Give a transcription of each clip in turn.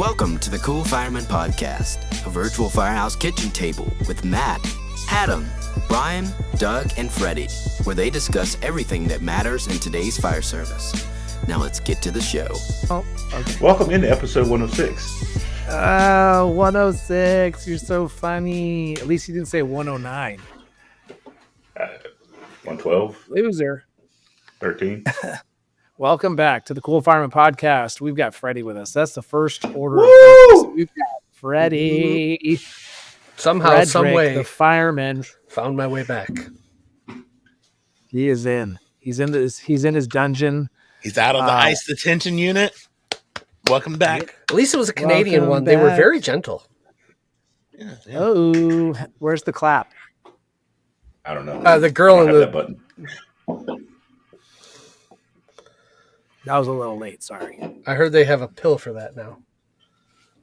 Welcome to the Cool Fireman Podcast, a virtual firehouse kitchen table with Matt, Adam, Brian, Doug, and Freddie, where they discuss everything that matters in today's fire service. Now let's get to the show. Oh, okay. Welcome into episode 106. 106. You're so funny. At least you didn't say 109. 112. Loser. 13. Welcome back to the Cool Fireman Podcast. We've got Freddie with us. That's the first order. Woo! We've got Freddie. Somehow, Frederick, some way, the fireman. found my way back. He is in. He's in his dungeon. He's out of the ICE detention unit. Welcome back. At least it was a Canadian Welcome one. They were back. very gentle. Yeah. Oh, where's the clap? I don't know. The girl I in don't have the that button. That was a little late. Sorry. I heard they have a pill for that now.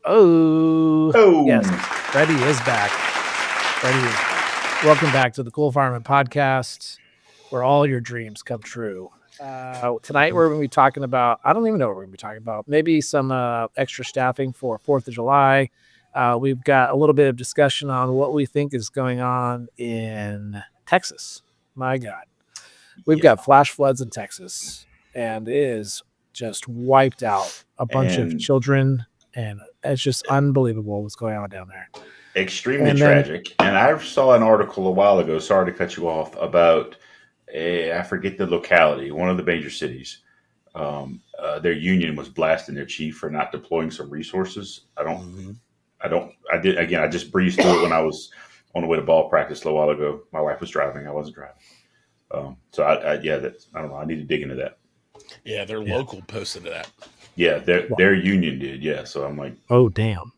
Oh, yes. Freddie is back. Welcome back to the Cool Fireman Podcast, where all your dreams come true. Tonight we're going to be talking about, I don't even know what we're going to be talking about. Maybe some extra staffing for 4th of July. We've got a little bit of discussion on what we think is going on in Texas. My God. We've got flash floods in Texas, and it is just wiped out a bunch of children, and it's just unbelievable what's going on down there. Extremely tragic. And I saw an article a while ago, sorry to cut you off, about, I forget the locality, one of the major cities. Their union was blasting their chief for not deploying some resources. I just breezed through it when I was on the way to ball practice a little while ago. My wife was driving. I wasn't driving. I don't know. I need to dig into that. Yeah, their local posted that. Yeah, their union did. Yeah. So I'm like, Oh, damn.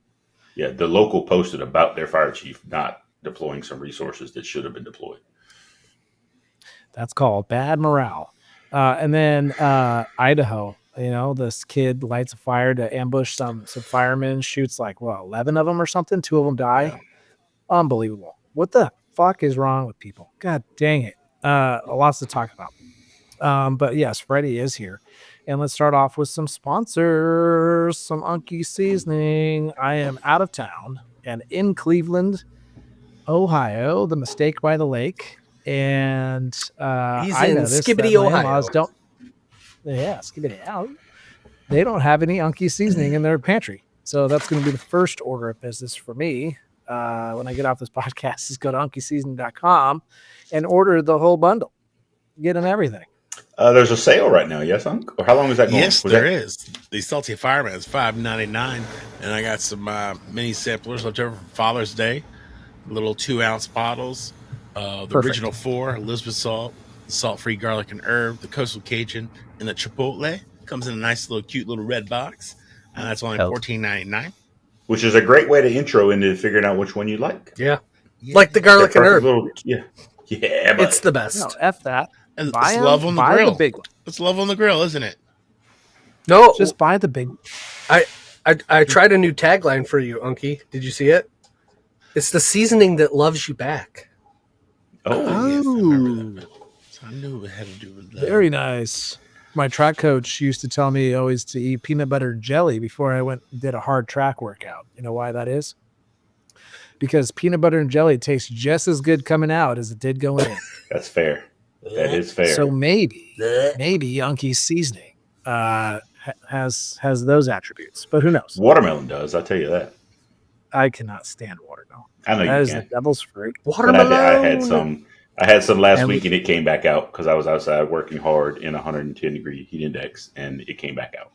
yeah, the local posted about their fire chief not deploying some resources that should have been deployed. That's called bad morale. And then Idaho, this kid lights a fire to ambush some firemen, shoots 11 of them or something. 2 of them die. Yeah. Unbelievable. What the fuck is wrong with people? God dang it. Lots to talk about. But yes, Freddie is here. And let's start off with some sponsors, some Unkie Seasoning. I am out of town and in Cleveland, Ohio, the Mistake by the Lake. And He's I in noticed Skibbity, that my Ohio. in-laws don't. Yeah, Skibbity out. They don't have any Unkie Seasoning in their pantry. So that's going to be the first order of business for me. When I get off this podcast, is go to unkieseasoning.com and order the whole bundle. Get them everything. There's a sale right now, yes, Unc? Or how long is that going? Yes, there is. The Salty Fireman is $5.99, and I got some mini samplers left over from Father's Day. Little 2-ounce bottles. The original 4, Elizabeth salt, the salt-free garlic and herb, the coastal Cajun, and the Chipotle. Comes in a nice little cute little red box. And that's only $14.99. Which is a great way to intro into figuring out which one you like. Yeah. Like the garlic and herb. Yeah, but It's the best. No, F that. And Buy it's 'em, love on the buy grill. the big one. It's love on the grill, isn't it? No, Just buy the big one. I tried a new tagline for you, Unkie. Did you see it? It's the seasoning that loves you back. Oh, Yes, I remember that. So I knew it had to do with that. Very nice. My track coach used to tell me always to eat peanut butter and jelly before I went and did a hard track workout. You know why that is? Because peanut butter and jelly tastes just as good coming out as it did going in. that's fair. That is fair. So maybe Unkie Seasoning has those attributes, but who knows? Watermelon does, I'll tell you that. I cannot stand watermelon. I know That you is can. the devil's fruit. But Watermelon. I had some last And week, and it came back out because I was outside working hard in 110-degree heat index, and it came back out.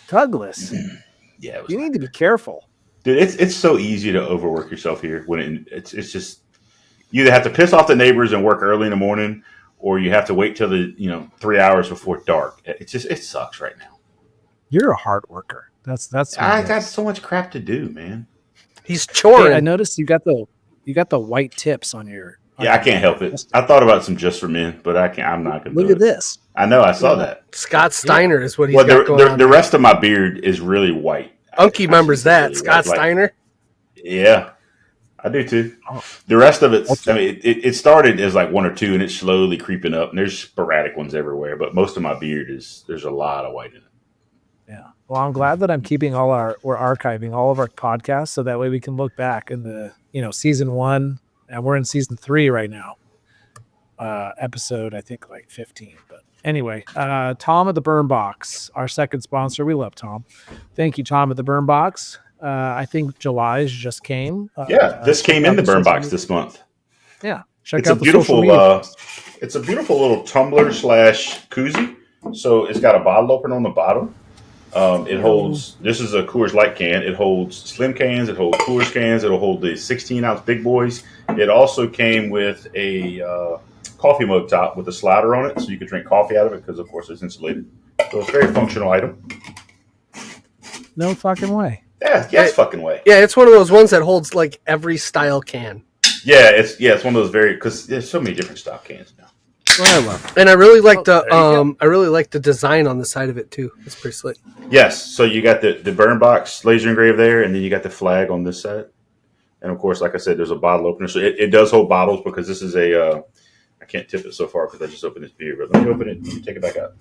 Douglas, Yeah, it was you need to be careful. dude. It's so easy to overwork yourself here when it's just you either have to piss off the neighbors and work early in the morning, or you have to wait till the 3 hours before dark. It sucks right now. You're a hard worker. That's. I got so much crap to do, man. He's choring. Hey, I noticed you got the white tips on your. Yeah, I can't help it. I thought about some just for men, but I can't. I'm not gonna. Look do at it. this. I know. I saw that. Scott Steiner is what he's Well, got going on. the rest of my beard is really white. Unkie remembers that. Really Scott white. Steiner. Yeah, I do too. The rest of it, I mean, it started as like 1 or 2, and it's slowly creeping up. And there's sporadic ones everywhere, but most of my beard there's a lot of white in it. Yeah. Well, I'm glad that we're archiving all of our podcasts so that way we can look back in the, season 1, and we're in season 3 right now. Episode, I think, like 15. But anyway, Tom at the Burn Box, our second sponsor. We love Tom. Thank you, Tom at the Burn Box. I think July's just came. This came in the Burn Box this month. Yeah. It's a beautiful little tumbler / koozie. So it's got a bottle opener on the bottom. It holds, this is a Coors Light can. It holds slim cans. It holds Coors cans. It'll hold the 16-ounce big boys. It also came with a coffee mug top with a slider on it, so you can drink coffee out of it because, of course, it's insulated. So it's a very functional item. No fucking way. It's fucking way. Yeah, it's one of those ones that holds like every style can. Yeah, it's one of those because there's so many different style cans now. Well, I love it. And I really like the design on the side of it too. It's pretty slick. Yes, so you got the Burn Box laser engrave there, and then you got the flag on this side. And of course, like I said, there's a bottle opener, so it does hold bottles because this is a. I can't tip it so far because I just opened this beer, but let me open it. Let me take it back out.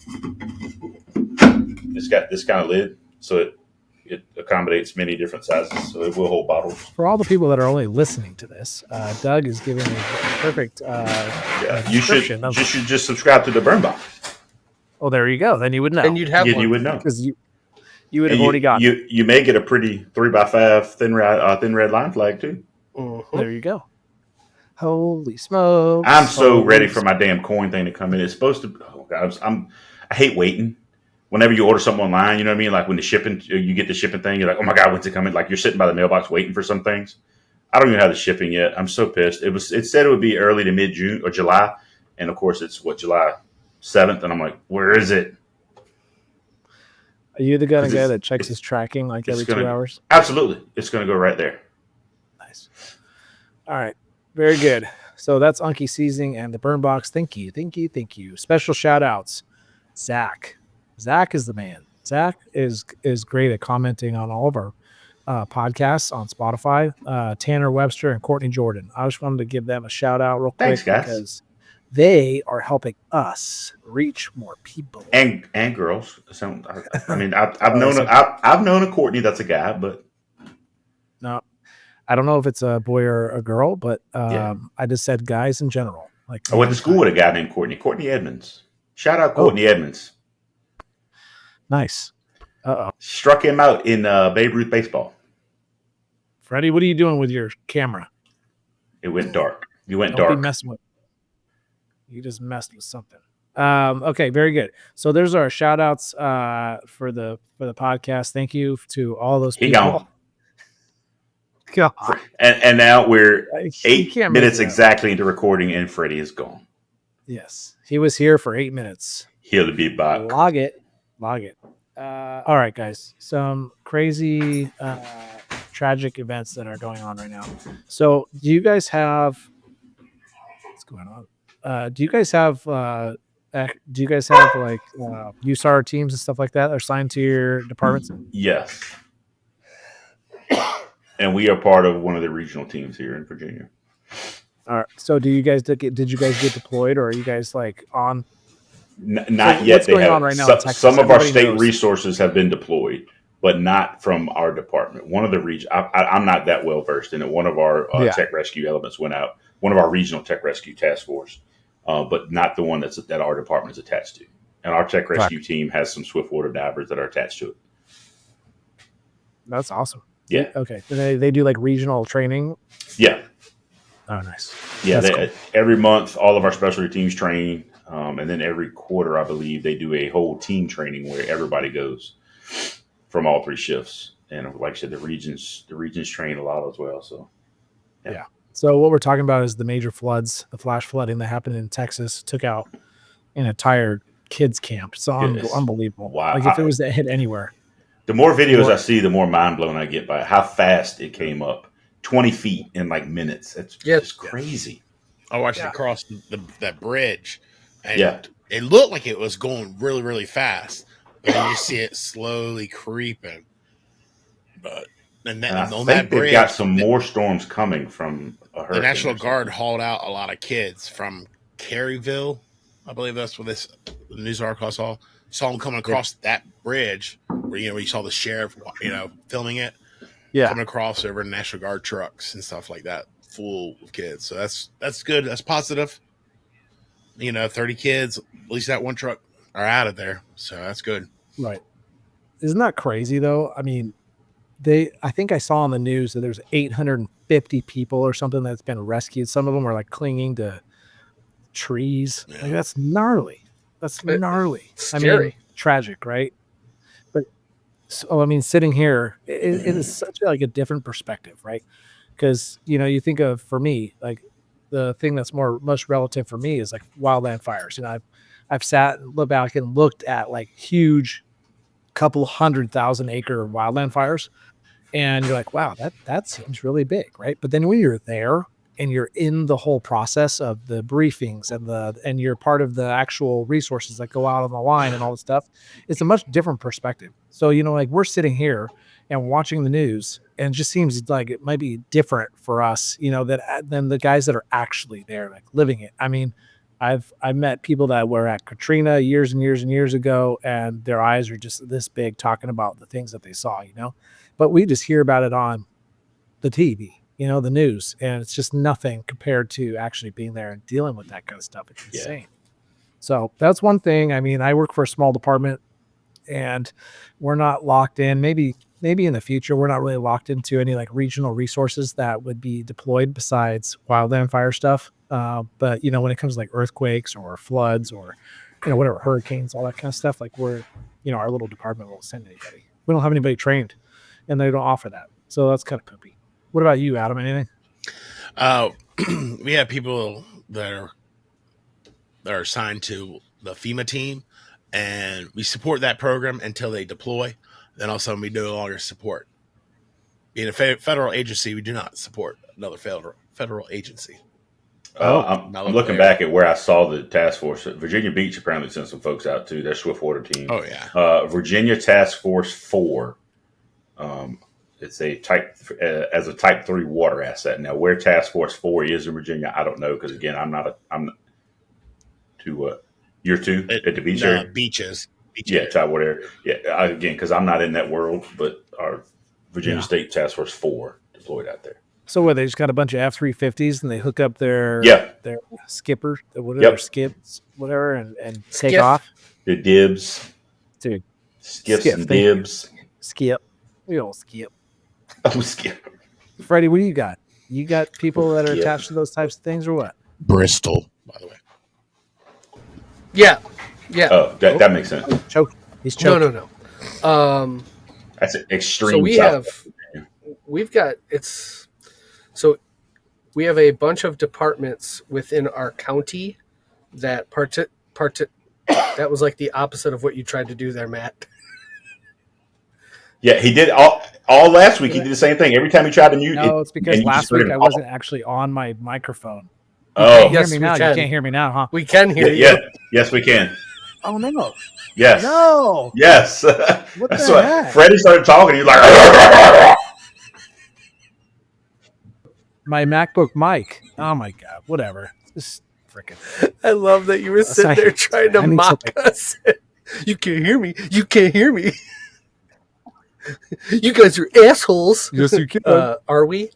It's got this kind of lid, so it accommodates many different sizes, so it will hold bottles. For all the people that are only listening to this, Doug is giving a perfect you should just subscribe to the Burn Box. Oh, there you go. Then you would know. And you'd have one. You would know. Because you would have already got it. You may get a pretty 3x5 thin red line flag, too. Mm-hmm. There you go. Holy smokes. I'm so ready for my damn coin thing to come in. It's supposed to... Oh, God. I hate waiting. Whenever you order something online, you know what I mean? Like when you get the shipping thing, you're like, oh my God, when's it coming? Like you're sitting by the mailbox waiting for some things. I don't even have the shipping yet. I'm so pissed. It said it would be early to mid-June or July. And of course it's July 7th. And I'm like, where is it? Are you the kind of guy that checks his tracking like every 2 hours? Absolutely. It's going to go right there. Nice. All right. Very good. So that's Unkie Seasoning and the Burn Box. Thank you. Special shout outs. Zach is the man. Zach is great at commenting on all of our podcasts on Spotify. Tanner Webster and Courtney Jordan. I just wanted to give them a shout out real quick. Thanks, guys. Because they are helping us reach more people and girls. I mean, I've known a Courtney that's a guy, but no, I don't know if it's a boy or a girl, but I just said guys in general. Like I went to school with a guy named Courtney Edmonds. Shout out Courtney Edmonds. Nice. Struck him out in Babe Ruth baseball. Freddie, what are you doing with your camera? It went dark. You went Don't dark. Be messing with. You just messed with something. Okay, very good. So there's our shout outs for the podcast. Thank you to all those people. He gone. God. And now we're 8 minutes exactly into recording, and Freddie is gone. Yes, he was here for 8 minutes. He'll be back. Log it. All right, guys. Some crazy, tragic events that are going on right now. So, do you guys have? What's going on? Do you guys have like USAR teams and stuff like that assigned to your departments? Yes. And we are part of one of the regional teams here in Virginia. All right. So, did you guys get deployed, or are you guys like on? Not yet. What's going on right now in Texas? Some of our state resources have been deployed, but not from our department. One of the region, I'm not that well versed in it. One of our tech rescue elements went out. One of our regional tech rescue task force, but not the one that our department is attached to. And our tech rescue team has some Swiftwater divers that are attached to it. That's awesome. Yeah. Okay. They do like regional training. Yeah. Oh, nice. Yeah. Cool. Every month, all of our specialty teams train. And then every quarter, I believe, they do a whole team training where everybody goes from all 3 shifts. And like I said, the regions train a lot as well. So, yeah. So what we're talking about is the major floods, the flash flooding that happened in Texas, took out an entire kids camp. So unbelievable. Wow. Like if it was to hit anywhere. The more videos I see, the more mind blown I get by how fast it came up. 20 feet in like minutes. It's just crazy. I watched it cross that bridge. And it looked like it was going really, really fast. But then you see it slowly creeping. And on that bridge, they've got some more storms coming from a hurricane. The National Guard hauled out a lot of kids from Caryville. I believe that's what the news article I saw them coming across that bridge where you saw the sheriff, filming it, coming across over National Guard trucks and stuff like that, full of kids. So that's good. That's positive. 30 kids, at least that one truck, are out of there. So that's good. Right. Isn't that crazy though? I mean, I think I saw on the news that there's 850 people or something that's been rescued. Some of them are like clinging to trees. Yeah. Like, that's gnarly. That's gnarly. Scary. I mean, tragic, right? But so, I mean, sitting here, it is such a different perspective, right? Because, you think of, for me, like the thing that's most relative for me is like wildland fires. I've sat and looked back and looked at like huge couple 100,000 acre wildland fires. And you're like, wow, that seems really big, right? But then when you're there and you're in the whole process of the briefings and you're part of the actual resources that go out on the line and all this stuff, it's a much different perspective. So, like we're sitting here and watching the news, and it just seems like it might be different for us, than the guys that are actually there, like living it. I mean, I've met people that were at Katrina years and years and years ago, and their eyes are just this big talking about the things that they saw, but we just hear about it on the TV, the news, and it's just nothing compared to actually being there and dealing with that kind of stuff. It's insane. So that's one thing. I mean, I work for a small department and we're not locked in. Maybe in the future, we're not really locked into any like regional resources that would be deployed besides wildland fire stuff. But when it comes to like earthquakes or floods or, whatever, hurricanes, all that kind of stuff, like we're, our little department won't send anybody. We don't have anybody trained and they don't offer that. So that's kind of poopy. What about you, Adam? Anything? We have people that are assigned to the FEMA team, and we support that program until they deploy. Then also we no longer support. Being a federal agency, we do not support another federal agency. I'm looking back at where I saw the task force. Virginia Beach apparently sent some folks out too. Their Swiftwater team. Oh yeah. Virginia Task Force 4. It's a type 3 water asset. Now, where Task Force 4 is in Virginia, I don't know, because again, I'm to year 2 at the beach area. Beaches. Yeah, Tidewater area. Yeah, again, because I'm not in that world, but our Virginia State Task Force 4 deployed out there. So what, they just got a bunch of F-350s and they hook up their skipper, skips, whatever, and take off. The dibs. Dude. Skips and dibs. Skip. We all skip. Oh, skip. Freddie, what do you got? You got people that are attached to those types of things or what? Bristol, by the way. Yeah. Yeah. Oh, that makes sense. He's choking. No. That's an extreme. So we have a bunch of departments within our county that that was like the opposite of what you tried to do there, Matt. Yeah, he did all last week. He did the same thing. Every time he tried to mute. No, it's because last week I wasn't actually on my microphone. Oh, you can't hear me now, huh? We can hear you. Yeah, yes, we can. Oh no. Yes. No. Yes. What the heck? Freddie started talking. He was like, my MacBook mic. Oh my god. Whatever. Just freaking. I love that you were sitting there trying to mock us. You can't hear me. You can't hear me. You guys are assholes. Yes, you can. Are we?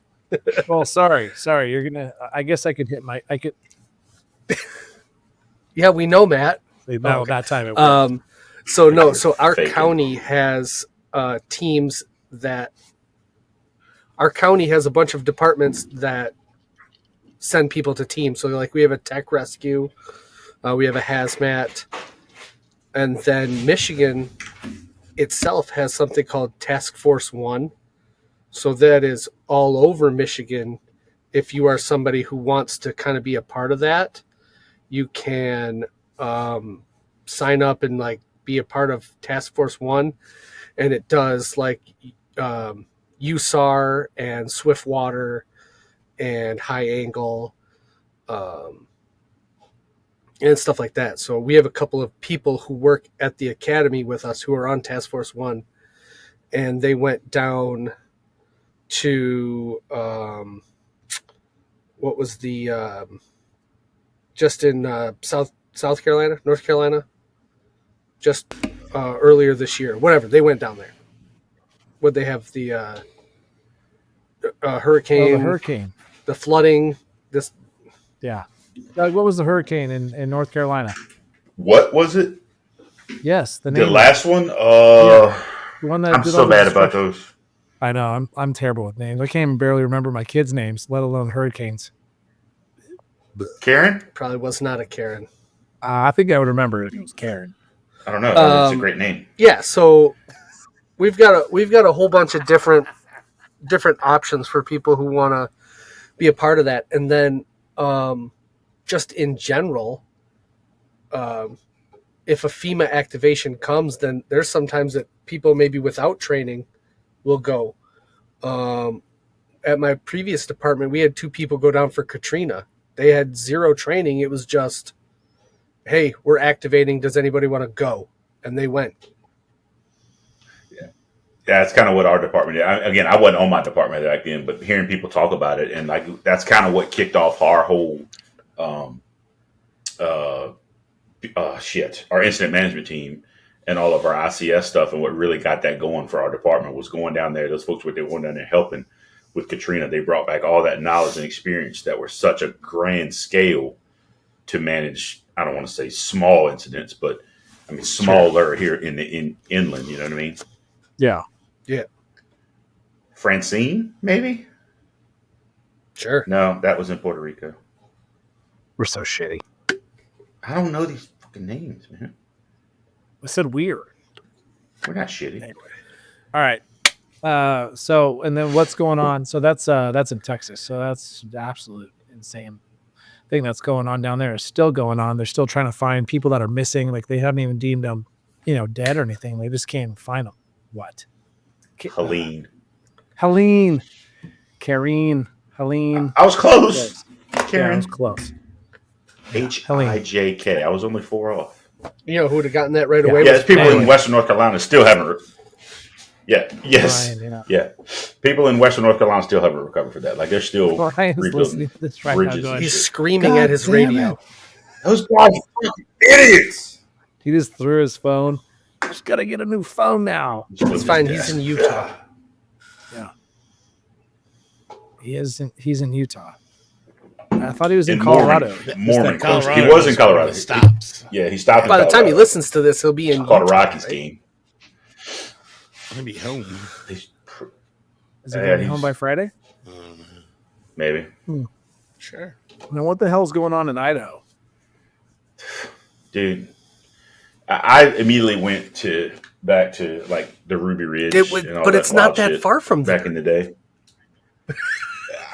Well, sorry. You're gonna. I guess I could hit my. I could. Yeah, we know, Matt. No, that time it worked. So our county has teams that. Our county has a bunch of departments that send people to teams. So, like, we have a tech rescue, we have a HazMat, and then Michigan itself has something called Task Force 1. So that is all over Michigan. If you are somebody who wants to kind of be a part of that, you can sign up and like be a part of Task Force 1. And it does like USAR and Swiftwater and high angle and stuff like that. So we have a couple of people who work at the academy with us who are on Task Force 1, and they went down to what was the just in North Carolina, just earlier this year. Whatever, they went down there. Would they have the hurricane? Oh, the hurricane. The flooding. This. Yeah. Doug, what was the hurricane in North Carolina? What was it? Yes, the last one. The one that I'm so bad about those. I know. I'm terrible with names. I can't even barely remember my kids' names, let alone hurricanes. Karen? Probably was not a Karen. I think I would remember if it was Karen. I don't know. That's a great name. Yeah. So we've got a whole bunch of different options for people who want to be a part of that, and then just in general, if a FEMA activation comes, then there's sometimes that people maybe without training will go. At my previous department, we had 2 people go down for Katrina. They had 0 training. It was just, hey, we're activating. Does anybody want to go? And they went. Yeah, that's kind of what our department did. Again, I wasn't on my department back then, but hearing people talk about it, and like that's kind of what kicked off our whole our incident management team and all of our ICS stuff. And what really got that going for our department was going down there. Those folks, what they were going down there helping with Katrina, they brought back all that knowledge and experience that were such a grand scale to manage. I don't want to say small incidents, but I mean smaller here in the inland. You know what I mean? Yeah. Yeah. Francine, maybe. Sure. No, that was in Puerto Rico. We're so shitty. I don't know these fucking names, man. I said weird. We're not shitty. Anyway. All right. So, and then what's going on? So that's in Texas. So that's the absolute insane thing that's going on down there is still going on. They're still trying to find people that are missing. Like they haven't even deemed them, dead or anything. They just can't find them. What? Helene. Kareen. Helene. I was close. Karen. Yeah, I was close. Hijk. I was only 4 off. You know who would have gotten that right away? Yeah, it's people in Western North Carolina still haven't. Yes. Brian, Yeah. People in Western North Carolina still haven't recovered for that. Like they're still Brian's listening to this right now going, he's screaming at his radio. Those guys are idiots. He just threw his phone. Just gotta get a new phone now. It's fine. He's in Utah. Yeah. He's in Utah. I thought he was in Colorado. Mormon. Colorado. He was in Colorado. Stops. Yeah, he stopped. By the time he listens to this, he'll be in called a Rockies game. I'm gonna be home. Is he gonna be home by Friday? Maybe. Sure. Now, what the hell's going on in Idaho? Dude, I immediately went back to like the Ruby Ridge. But it's not that far from there. Back in the day.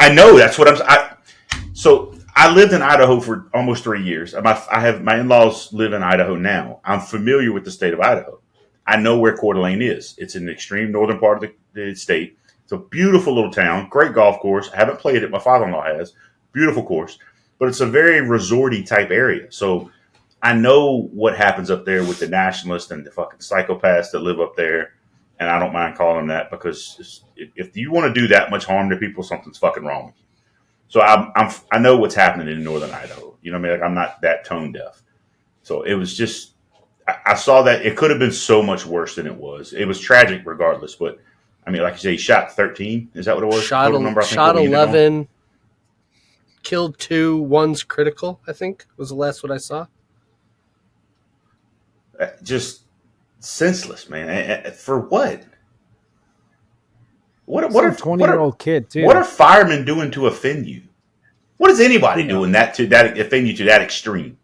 I know, that's what so I lived in Idaho for almost 3 years. My in-laws live in Idaho now. I'm familiar with the state of Idaho. I know where Coeur d'Alene is. It's in the extreme northern part of the state. It's a beautiful little town, great golf course. I haven't played it. My father-in-law has. Beautiful course. But it's a very resorty type area. So I know what happens up there with the nationalists and the fucking psychopaths that live up there. And I don't mind calling them that because if you want to do that much harm to people, something's fucking wrong with you. So I know what's happening in northern Idaho. You know what I mean? Like I'm not that tone deaf. So it was just, I saw that it could have been so much worse than it was. It was tragic regardless. But I mean, like you say, he shot 13. Is that what it was? Shot 11, killed 2, 1's critical, I think was the last one I saw. Just senseless, man. For what? What are 20-year-old kid too? What are firemen doing to offend you? What is anybody doing to offend you to that extreme?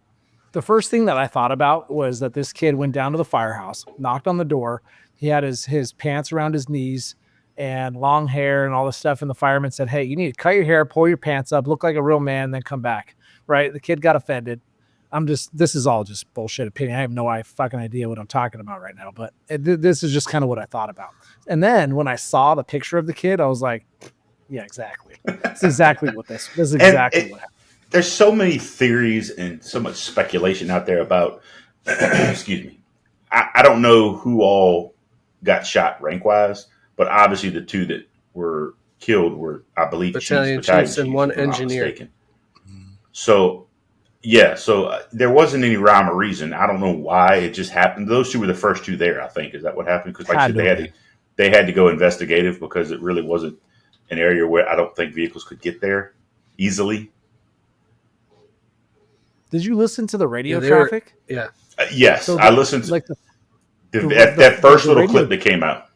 The first thing that I thought about was that this kid went down to the firehouse, knocked on the door. He had his pants around his knees and long hair and all this stuff. And the fireman said, "Hey, you need to cut your hair, pull your pants up, look like a real man, then come back." Right? The kid got offended. This is all just bullshit opinion. I have no fucking idea what I'm talking about right now, but this is just kind of what I thought about. And then when I saw the picture of the kid, I was like, yeah, exactly. It's exactly what this is exactly what happened. There's so many theories and so much speculation out there about, excuse me. I don't know who all got shot rank wise, but obviously the 2 that were killed were, I believe, battalion chiefs and 1 engineer. So, Yeah, so there wasn't any rhyme or reason. I don't know why it just happened. Those two were the first two there. I think is that what happened? Because like I said, they had to go investigative because it really wasn't an area where I don't think vehicles could get there easily. Did you listen to the radio traffic? Yes, so I listened to like that first little clip that came out.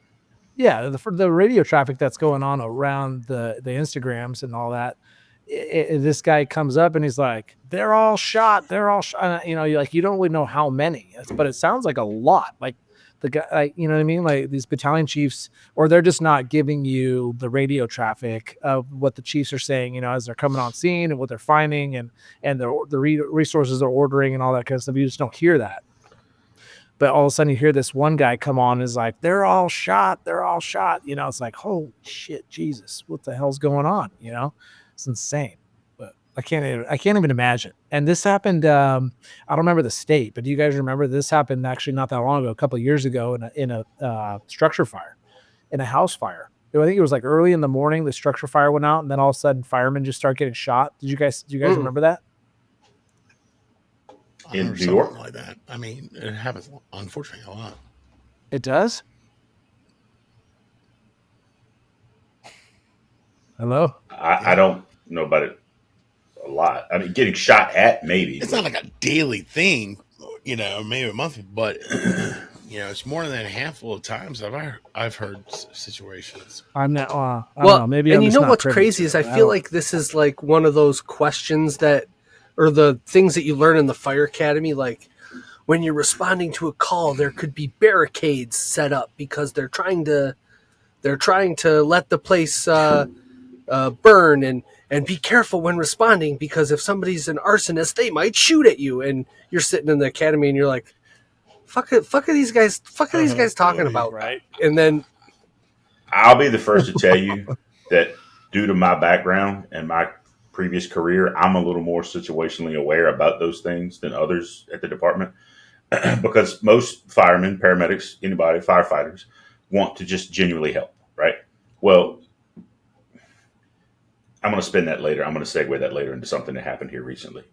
Yeah, the radio traffic that's going on around the Instagrams and all that. This guy comes up and he's like, "They're all shot. They're all shot." You know, you don't really know how many, but it sounds like a lot. Like the guy, like, you know what I mean? Like these battalion chiefs, or they're just not giving you the radio traffic of what the chiefs are saying. You know, as they're coming on scene and what they're finding and the resources they're ordering and all that kind of stuff. You just don't hear that. But all of a sudden you hear this one guy come on and is like, "They're all shot. They're all shot." You know, it's like, holy shit, Jesus, what the hell's going on? You know, it's insane. But I can't even imagine. And this happened. I don't remember the state, but do you guys remember this happened actually not that long ago, a couple of years ago in a structure fire, in a house fire. I think it was like early in the morning. The structure fire went out, and then all of a sudden firemen just start getting shot. Do you guys remember that? In New York, like that. I mean, it happens unfortunately a lot. It does. Hello. I don't know about it a lot. I mean, getting shot at maybe. It's not like a daily thing, you know, maybe a month, but you know, it's more than a handful of times I've heard situations. I'm not. I don't know. Maybe. And I'm you just know not what's privy crazy to is it. I feel like this is like one of those questions that, or the things that you learn in the fire academy, like when you're responding to a call, there could be barricades set up because they're trying to let the place burn and be careful when responding because if somebody's an arsonist, they might shoot at you. And you're sitting in the academy and you're like, fuck are these guys talking about? Right. And then I'll be the first to tell you that due to my background and my previous career, I'm a little more situationally aware about those things than others at the department because most firemen, paramedics, anybody, firefighters want to just genuinely help, right? Well, I'm going to spin that later. I'm going to segue that later into something that happened here recently,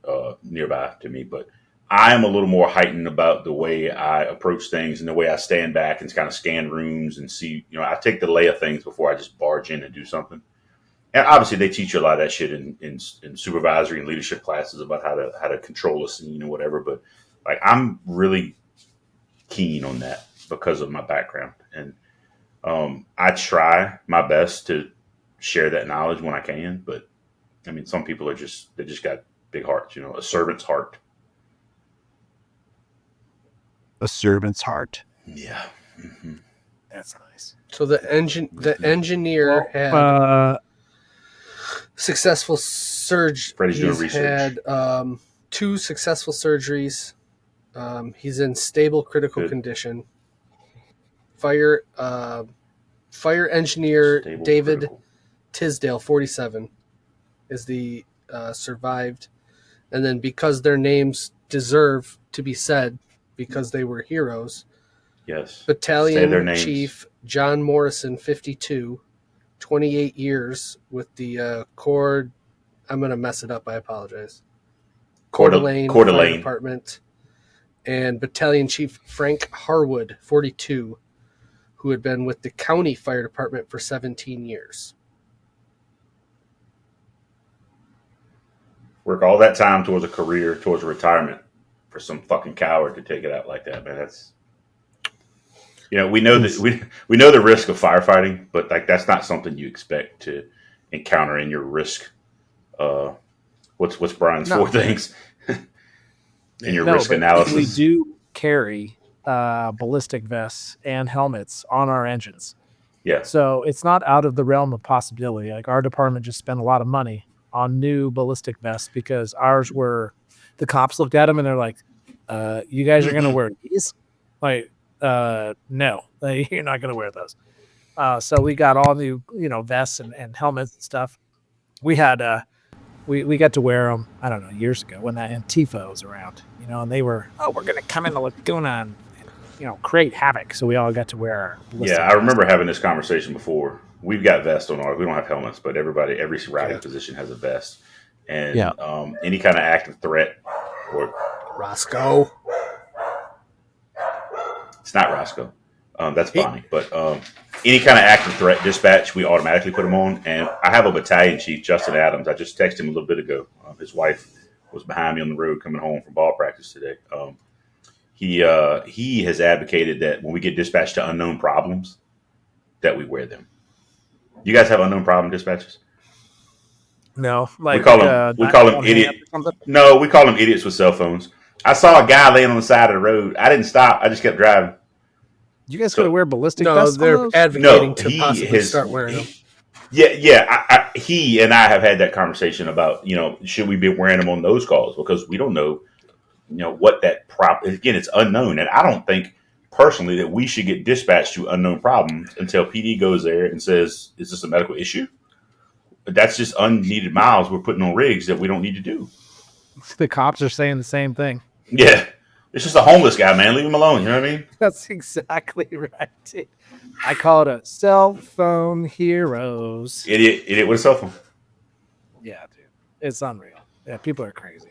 nearby to me. But I am a little more heightened about the way I approach things and the way I stand back and kind of scan rooms and see, you know, I take the lay of things before I just barge in and do something. And obviously they teach you a lot of that shit in supervisory and leadership classes about how to control a scene and whatever. But like, I'm really keen on that because of my background. And I try my best to share that knowledge when I can. But I mean, some people they just got big hearts, you know, a servant's heart. A servant's heart. Yeah. Mm-hmm. That's nice. so the engineer had successful surgery. Freddie's doing He's research. had 2 successful surgeries. He's in stable critical condition. Fire engineer Stable, David critical. Tisdale, 47, is the survived. And then because their names deserve to be said, because they were heroes, Yes. Battalion Chief John Morrison, 52, 28 years with the Corps. I'm going to mess it up. I apologize. Coeur d'Alene Fire Department. And Battalion Chief Frank Harwood, 42, who had been with the County Fire Department for 17 years. Work all that time towards a career, towards a retirement for some fucking coward to take it out like that, man. That's, you know, we know that we know the risk of firefighting, but like that's not something you expect to encounter in your risk. What's Brian's 4 things in your risk analysis? We do carry ballistic vests and helmets on our engines. Yeah. So it's not out of the realm of possibility. Like our department just spent a lot of money on new ballistic vests because ours were, the cops looked at them and they're like, you guys are going to wear these? Like, no, you're not going to wear those. So we got all new, you know, vests and helmets and stuff. We had, we got to wear them, I don't know, years ago when that Antifa was around, you know, and they were, we're going to come in the Laguna and, you know, create havoc. So we all got to wear our ballistic I remember having this conversation before. We've got vests on ours. We don't have helmets, but every routing position has a vest. And any kind of active threat, Or Roscoe. it's not Roscoe. That's Bonnie. But any kind of active threat dispatch, we automatically put them on. And I have a battalion chief, Justin Adams. I just texted him a little bit ago. His wife was behind me on the road coming home from ball practice today. He has advocated that when we get dispatched to unknown problems, that we wear them. You guys have unknown problem dispatches? No, like we call them idiot. No, we call them idiots with cell phones. I saw a guy laying on the side of the road. I didn't stop. I just kept driving. You guys gotta wear ballistic No, vests. they're advocating to possibly start wearing them. Yeah. He and I have had that conversation about, should we be wearing them on those calls, because we don't know, what that again, it's unknown, and I don't think personally that we should get dispatched to unknown problems until PD goes there and says, "Is this a medical issue?" That's just unneeded miles we're putting on rigs that we don't need to do. The cops are saying the same thing. Yeah. It's just a homeless guy, man. Leave him alone. You know what I mean? That's exactly right. I call it a cell phone heroes. Idiot with a cell phone. Yeah, dude. It's unreal. Yeah, people are crazy.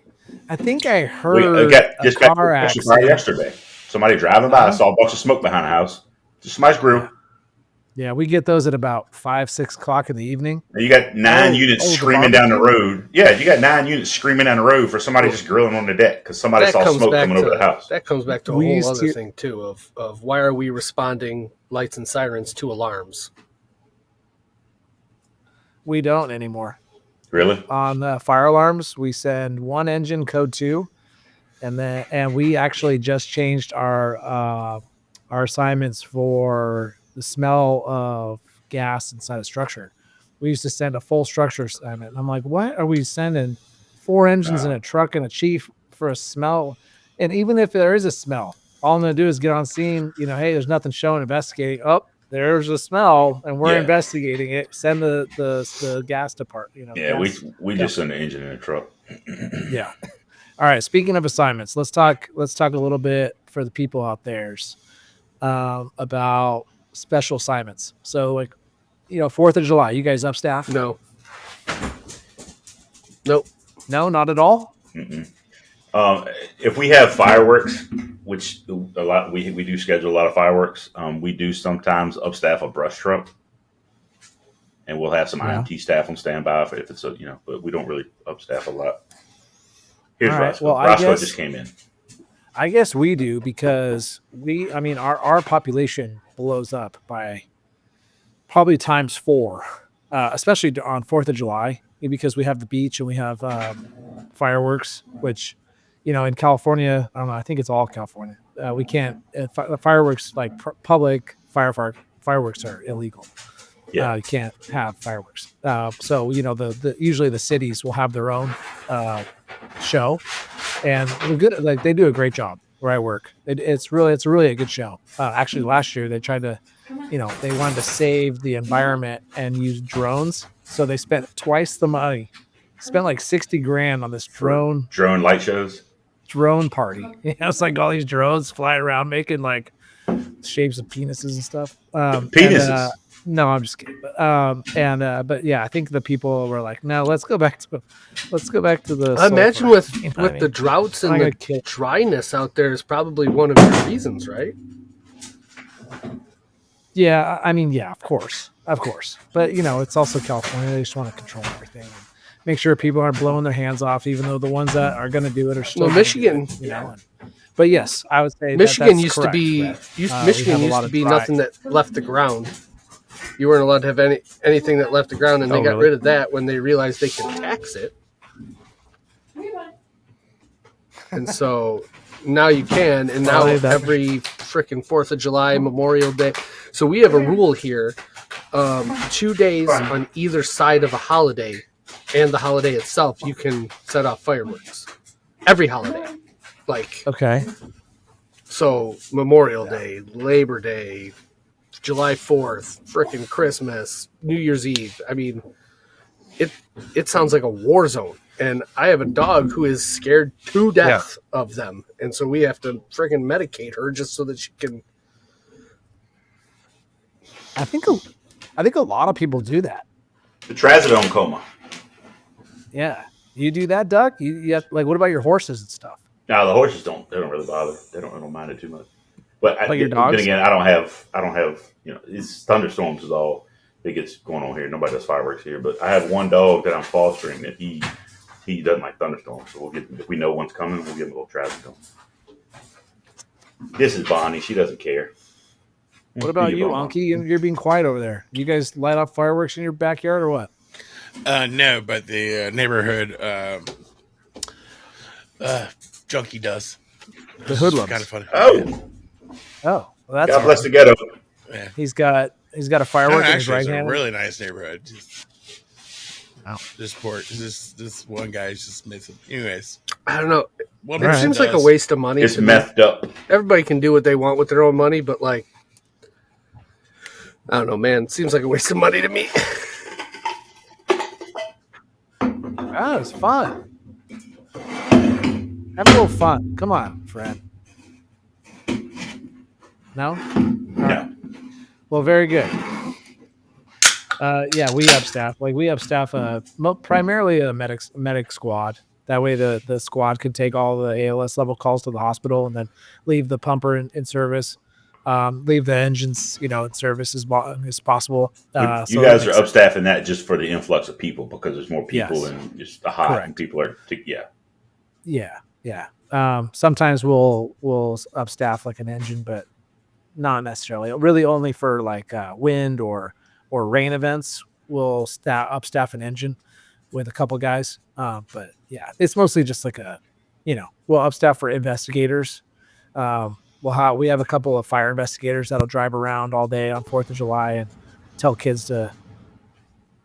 I think I heard a car accident yesterday. Somebody driving by, saw a bunch of smoke behind a house. Just somebody's grill. Yeah, we get those at about 5, 6 o'clock in the evening. And you got 9 units screaming down the road. Yeah, you got 9 units screaming down the road for somebody just grilling on the deck because somebody saw smoke coming over the house. That comes back to a whole other thing, too, of why are we responding lights and sirens to alarms? We don't anymore. Really? On fire alarms, we send one engine, code 2, and we actually just changed our assignments for the smell of gas inside a structure. We used to send a full structure assignment. And I'm like, what are we sending 4 engines in a truck and a chief for a smell? And even if there is a smell, all I'm going to do is get on scene. Hey, there's nothing showing, investigating. Oh, there's a smell, and we're investigating it. Send the gas department. Yeah, we just send the engine in a truck. Yeah. All right. Speaking of assignments, let's talk a little bit for the people out there about special assignments. So 4th of July, you guys up staff? No. Nope. No, not at all. Mm-mm. If we have fireworks, which a lot we do schedule a lot of fireworks, we do sometimes upstaff a brush truck, and we'll have some IMT staff on standby if it's but we don't really upstaff a lot. Here's Roscoe. Well, Roscoe just came in. I guess we do because our population blows up by probably times 4, especially on 4th of July, because we have the beach and we have fireworks, which, in California, I don't know, I think it's all California. We can't, fireworks, like public fireworks are illegal. Yeah. You can't have fireworks. So, usually the cities will have their own show, and they're good. Like, they do a great job where I work. It's really a good show. Actually, last year they tried to, they wanted to save the environment and use drones. So they spent twice the money, spent like $60,000 on this drone light shows, drone party. It's like all these drones flying around making like shapes of penises and stuff. Penises. No, I'm just kidding. But yeah, I think the people were like, no, let's go back to the. I imagine with the droughts and the dryness out there is probably one of your reasons, right? Yeah, yeah, of course. But it's also California. They just want to control everything, and make sure people aren't blowing their hands off, even though the ones that are going to do it are still. Well, Michigan, but yes, I would say Michigan used to be nothing that left the ground. You weren't allowed to have anything that left the ground, and they got rid of that when they realized they could tax it. And so now you can, and now every freaking 4th of July, Memorial Day. So we have a rule here, 2 days on either side of a holiday and the holiday itself, you can set off fireworks. Every holiday. Okay. So Memorial Day, Labor Day, July 4th, frickin' Christmas, New Year's Eve. It sounds like a war zone. And I have a dog who is scared to death of them. And so we have to frickin' medicate her just so that she can. I think a lot of people do that. The trazodone coma. Yeah. You do that, Doug? You have, what about your horses and stuff? Now the horses don't really bother. They don't mind it too much. But your dogs? Then again, I don't have it's thunderstorms is all that gets going on here. Nobody does fireworks here. But I have one dog that I'm fostering that he doesn't like thunderstorms. So if we know one's coming, we'll give him a little traffic going. This is Bonnie. She doesn't care. What about you, Unkie? You're being quiet over there. You guys light off fireworks in your backyard or what? No, but the neighborhood junkie does. The hoodlums. Kind of funny. Oh, well, that's God bless the ghetto. Yeah. He's got a firework in his right It's hand. a really nice neighborhood. This one guy just made some. Anyways, I don't know. It seems like a waste of money. It's methed up. Everybody can do what they want with their own money, but like, I don't know, man. It seems like a waste of money to me. Oh, it's fun. Have a little fun. Come on, Fred. No? Yeah. Well, very good. Yeah, we upstaff. We upstaff primarily a medic squad. That way the squad can take all the ALS level calls to the hospital and then leave the pumper in service. Leave the engines, in service as possible. You guys are upstaffing that just for the influx of people because there's more people Yes. and just the hot and people are Yeah. Sometimes we'll upstaff like an engine, but not necessarily. Really, only for like wind or rain events, we'll upstaff an engine with a couple guys. But yeah, it's mostly just like we'll upstaff for investigators. We have a couple of fire investigators that'll drive around all day on 4th of July and tell kids we're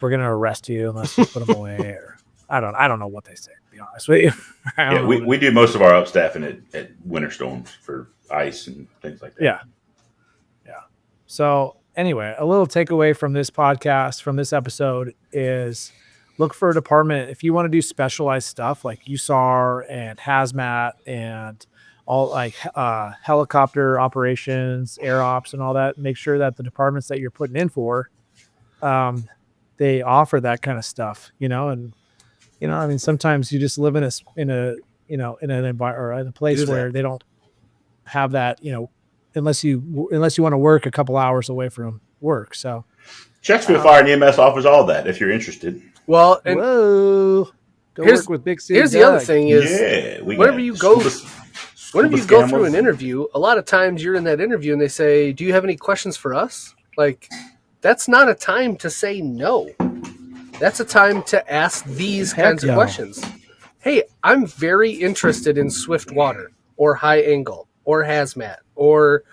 going to arrest you unless you put them away. Or I don't know what they say, to be honest with you. We do most of our upstaffing at winter storms for ice and things like that. Yeah. So anyway, a little takeaway from this podcast, from this episode is look for a department. If you want to do specialized stuff like USAR and HazMat and all like helicopter operations, air ops and all that, make sure that the departments that you're putting in for, they offer that kind of stuff, and, I mean, sometimes you just live in an environment or in a place where they don't have that, unless you want to work a couple hours away from work. So Checksfield Fire and EMS offers all that if you're interested. Well, and go work with Big City. Here's the other thing is, whenever you go through an interview, a lot of times you're in that interview and they say, "Do you have any questions for us?" Like, that's not a time to say no. That's a time to ask these kinds of questions. Hey, I'm very interested in Swiftwater or high angle or HazMat or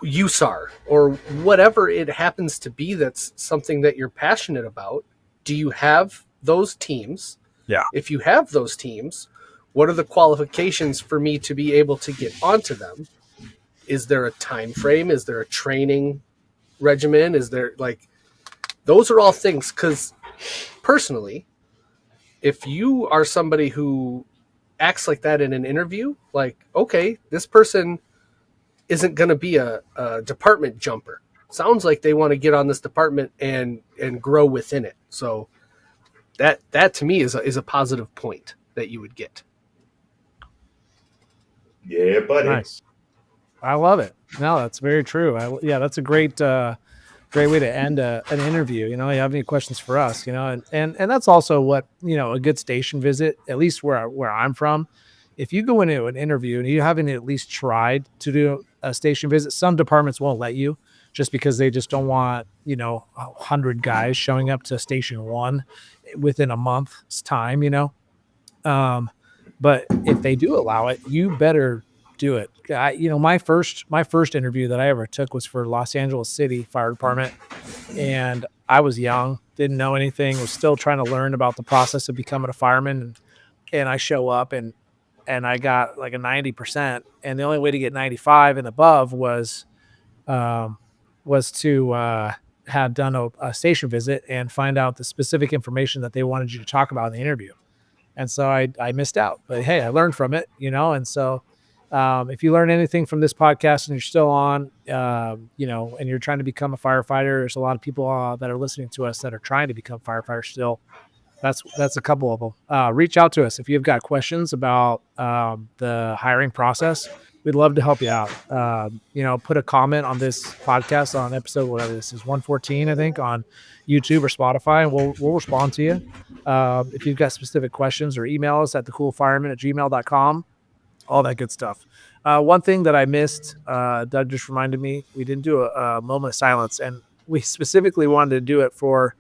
USAR or whatever it happens to be. That's something that you're passionate about. Do you have those teams? Yeah. If you have those teams, what are the qualifications for me to be able to get onto them? Is there a time frame? Is there a training regimen? Is there those are all things, because personally, if you are somebody who acts like that in an interview, okay, this person isn't going to be a department jumper. Sounds like they want to get on this department and grow within it. So that to me is a positive point that you would get. Yeah, buddy. Nice. I love it. No, that's very true. That's a great way to end an interview. You have any questions for us, and that's also what, a good station visit, at least where I'm from. If you go into an interview and you haven't at least tried to do a station visit, some departments won't let you just because they just don't want, 100 guys showing up to station 1 within a month's time, but if they do allow it, you better do it. My first interview that I ever took was for Los Angeles City Fire Department, and I was young, didn't know anything, was still trying to learn about the process of becoming a fireman, and I show up and I got like a 90%, and the only way to get 95 and above was to have done a station visit and find out the specific information that they wanted you to talk about in the interview. And so I missed out, but hey, I learned from it, and so if you learn anything from this podcast and you're still on, and you're trying to become a firefighter, there's a lot of people that are listening to us that are trying to become firefighters still. That's a couple of them. Reach out to us if you've got questions about the hiring process. We'd love to help you out. Put a comment on this podcast on episode, whatever this is, 114, I think, on YouTube or Spotify, and we'll respond to you. If you've got specific questions, or email us at thecoolfireman@gmail.com, all that good stuff. One thing that I missed, Doug just reminded me, we didn't do a moment of silence, and we specifically wanted to do it for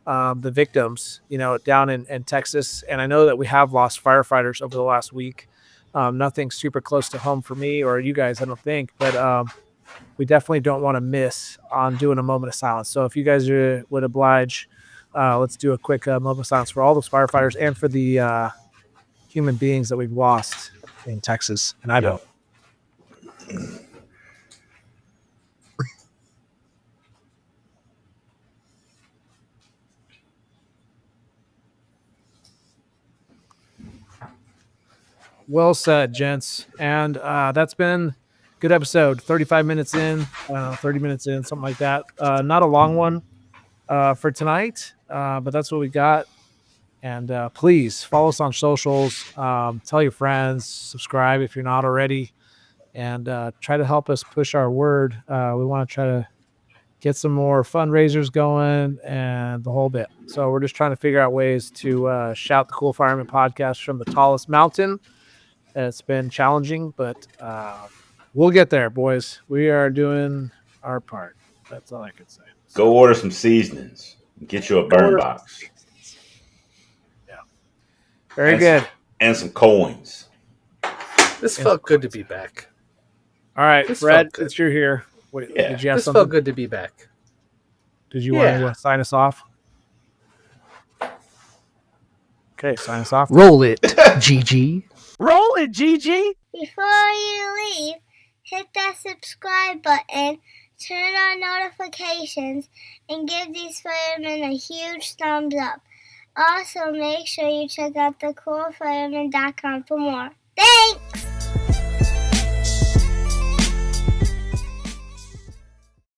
the victims, down in Texas. And I know that we have lost firefighters over the last week. Nothing super close to home for me or you guys, I don't think, but we definitely don't want to miss on doing a moment of silence. So if you guys would oblige, let's do a quick moment of silence for all those firefighters and for the human beings that we've lost in Texas and Idaho. Yep. Well said, gents. And that's been a good episode. 35 minutes in, 30 minutes in, something like that. Not a long one for tonight, but that's what we got. And please follow us on socials. Tell your friends. Subscribe if you're not already. And try to help us push our word. We want to try to get some more fundraisers going and the whole bit. So we're just trying to figure out ways to shout the Cool Fireman Podcast from the tallest mountain. It's been challenging, but we'll get there, boys. We are doing our part. That's all I can say. Go order some seasonings. Get you a burn box. Yeah. Very good. And some coins. This felt good to be back. All right, Fred, since you're here, did you have this something? Felt good to be back. Did you want to sign us off? Okay, sign us off. Roll it, GG. Roll it, GG. Before you leave, hit that subscribe button, turn on notifications, and give these firemen a huge thumbs up. Also, make sure you check out thecoolfireman.com for more. Thanks!